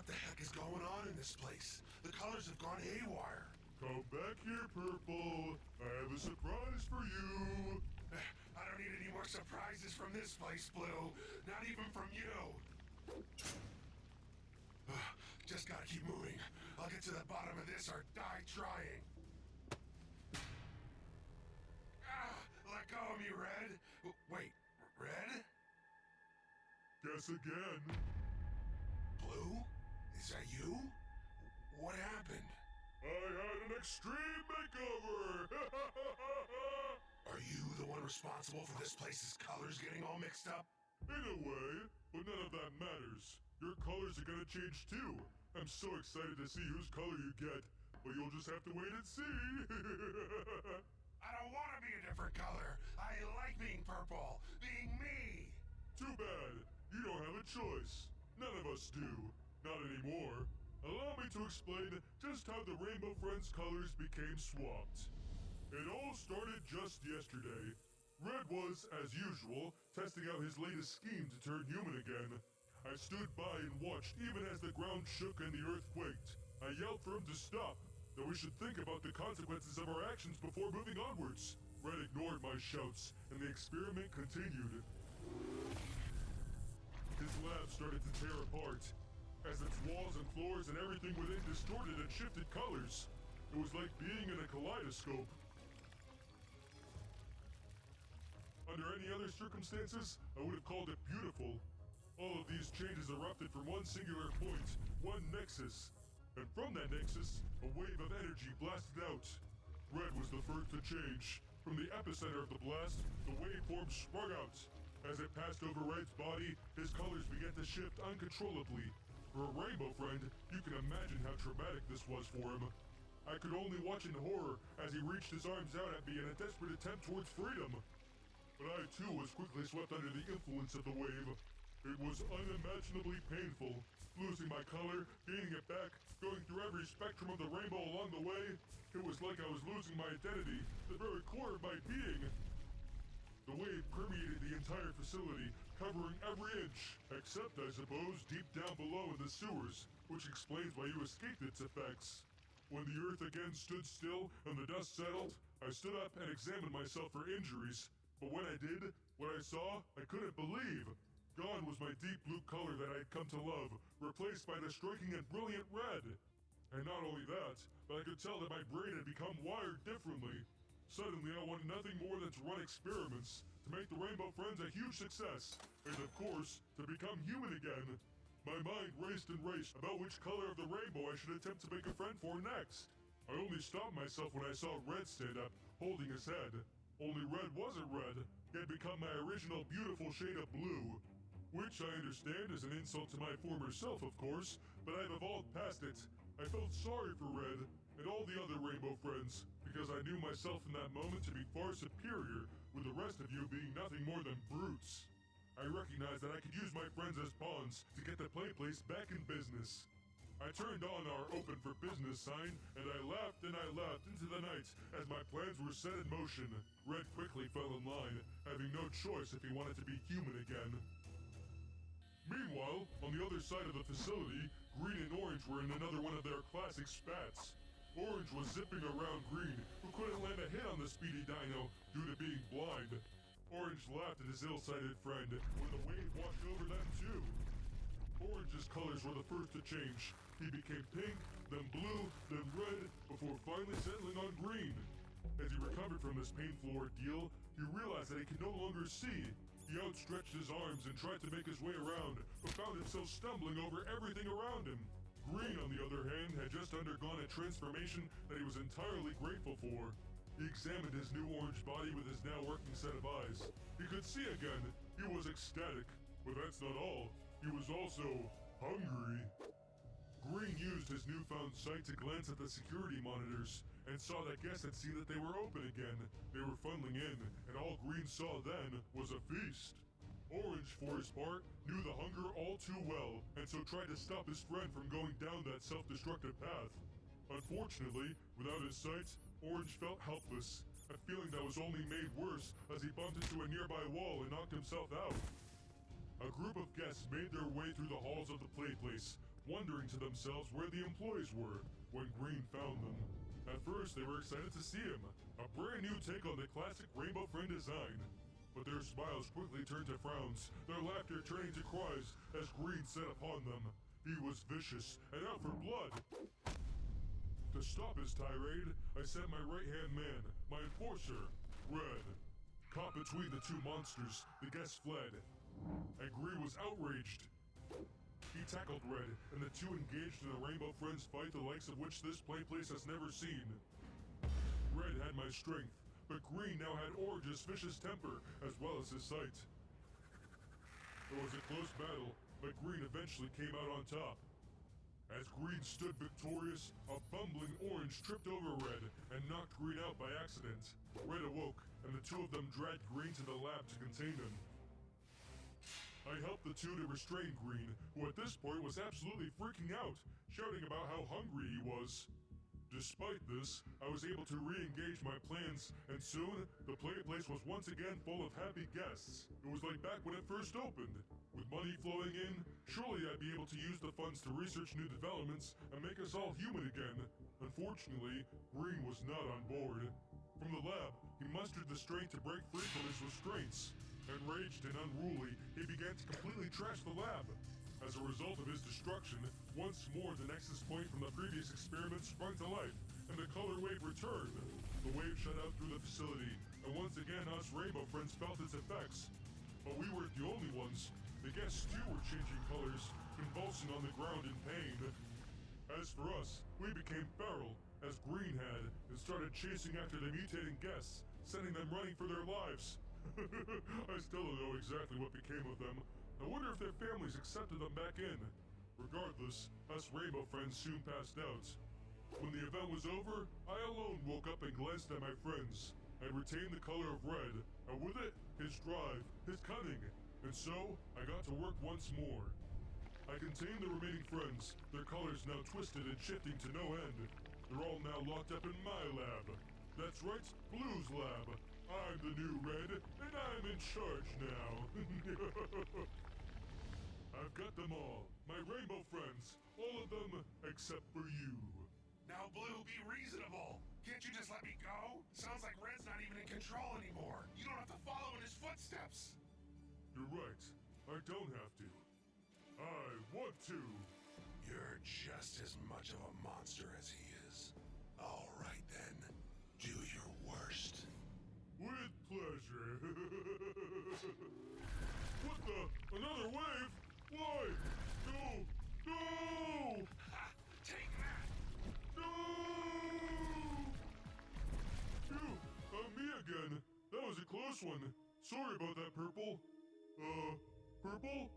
What the heck is going on in this place? The colors have gone haywire. Come back here, Purple. I have a surprise for you. I don't need any more surprises from this place, Blue. Not even from you. Just gotta keep moving. I'll get to the bottom of this or die trying. Let go of me, Red. Wait, Red? Guess again. Blue? Is that you? What happened? I had an extreme makeover! Are you the one responsible for this place's colors getting all mixed up? In a way, but none of that matters. Your colors are gonna change too. I'm so excited to see whose color you get, but you'll just have to wait and see. I don't want to be a different color. I like being purple, being me. Too bad. You don't have a choice. None of us do. Not anymore. Allow me to explain just how the Rainbow Friends colors became swapped. It all started just yesterday. Red was, as usual, testing out his latest scheme to turn human again. I stood by and watched even as the ground shook and the earth quaked. I yelled for him to stop, that we should think about the consequences of our actions before moving onwards. Red ignored my shouts, and the experiment continued. His lab started to tear apart, as its walls and floors and everything within distorted and shifted colors. It was like being in a kaleidoscope. Under any other circumstances, I would have called it beautiful. All of these changes erupted from one singular point, one nexus. And from that nexus, a wave of energy blasted out. Red was the first to change. From the epicenter of the blast, the waveform sprung out. As it passed over Red's body, his colors began to shift uncontrollably. For a Rainbow Friend, you can imagine how traumatic this was for him. I could only watch in horror as he reached his arms out at me in a desperate attempt towards freedom. But I too was quickly swept under the influence of the wave. It was unimaginably painful. Losing my color, gaining it back, going through every spectrum of the rainbow along the way. It was like I was losing my identity, the very core of my being. The wave permeated the entire facility, covering every inch, except, I suppose, deep down below in the sewers, which explains why you escaped its effects. When the earth again stood still and the dust settled, I stood up and examined myself for injuries. But when I did, what I saw, I couldn't believe. Gone was my deep blue color that I had come to love, replaced by the striking and brilliant red. And not only that, but I could tell that my brain had become wired differently. Suddenly I wanted nothing more than to run experiments, to make the Rainbow Friends a huge success, and of course, to become human again. My mind raced and raced about which color of the rainbow I should attempt to make a friend for next. I only stopped myself when I saw Red stand up, holding his head. Only Red wasn't red, he had become my original beautiful shade of blue. Which I understand is an insult to my former self, of course, but I've evolved past it. I felt sorry for Red and all the other Rainbow Friends, because I knew myself in that moment to be far superior, with the rest of you being nothing more than brutes. I recognized that I could use my friends as pawns to get the play place back in business. I turned on our open for business sign, and I laughed into the night as my plans were set in motion. Red quickly fell in line, having no choice if he wanted to be human again. Meanwhile, on the other side of the facility, Green and Orange were in another one of their classic spats. Orange was zipping around Green, who couldn't land a hit on the speedy dino due to being blind. Orange laughed at his ill-sighted friend when the wave washed over them too. Orange's colors were the first to change. He became pink, then blue, then red, before finally settling on green. As he recovered from this painful ordeal, he realized that he could no longer see. He outstretched his arms and tried to make his way around, but found himself stumbling over everything around him. Green, on the other hand, had just undergone a transformation that he was entirely grateful for. He examined his new orange body with his now working set of eyes. He could see again. He was ecstatic. But that's not all. He was also hungry. Green used his newfound sight to glance at the security monitors and saw that guests had seen that they were open again. They were funneling in, and all Green saw then was a feast. Orange, for his part, knew the hunger all too well, and so tried to stop his friend from going down that self-destructive path. Unfortunately, without his sight, Orange felt helpless, a feeling that was only made worse as he bumped into a nearby wall and knocked himself out. A group of guests made their way through the halls of the play place, wondering to themselves where the employees were when Green found them. At first, they were excited to see him, a brand new take on the classic Rainbow Friend design. But their smiles quickly turned to frowns, their laughter turning to cries as Green set upon them. He was vicious and out for blood. To stop his tirade, I sent my right-hand man, my enforcer, Red. Caught between the two monsters, the guests fled, and Green was outraged. He tackled Red, and the two engaged in a Rainbow Friends fight the likes of which this playplace has never seen. Red had my strength, but Green now had Orange's vicious temper as well as his sight. It was a close battle, but Green eventually came out on top. As Green stood victorious, a bumbling Orange tripped over Red and knocked Green out by accident. Red awoke, and the two of them dragged Green to the lab to contain him. I helped the two to restrain Green, who at this point was absolutely freaking out, shouting about how hungry he was. Despite this, I was able to re-engage my plans, and soon, the playplace was once again full of happy guests. It was like back when it first opened. With money flowing in, surely I'd be able to use the funds to research new developments and make us all human again. Unfortunately, Green was not on board. From the lab, he mustered the strength to break free from his restraints. Enraged and unruly, he began to completely trash the lab. As a result of his destruction, once more the nexus point from the previous experiment sprung to life, and the color wave returned. The wave shot out through the facility, and once again us Rainbow Friends felt its effects. But we weren't the only ones. The guests too were changing colors, convulsing on the ground in pain. As for us, we became feral, as Green had, and started chasing after the mutating guests, sending them running for their lives. I still don't know exactly what became of them. I wonder if their families accepted them back in. Regardless, us Rainbow Friends soon passed out. When the event was over, I alone woke up and glanced at my friends. I retained the color of red, and with it, his drive, his cunning. And so, I got to work once more. I contained the remaining friends, their colors now twisted and shifting to no end. They're all now locked up in my lab. That's right, Blue's lab. I'm the new Red, and I'm in charge now. I've got them all, my Rainbow Friends, all of them except for you. Now, Blue, be reasonable. Can't you just let me go? Sounds like Red's not even in control anymore. You don't have to follow in his footsteps. You're right. I don't have to. I want to. You're just as much of a monster as he is. All right, then. Do your worst. With pleasure. What the? Another wave? Why? No! No! Ha! Take that! No! Phew! Me again. That was a close one. Sorry about that, Purple. Purple?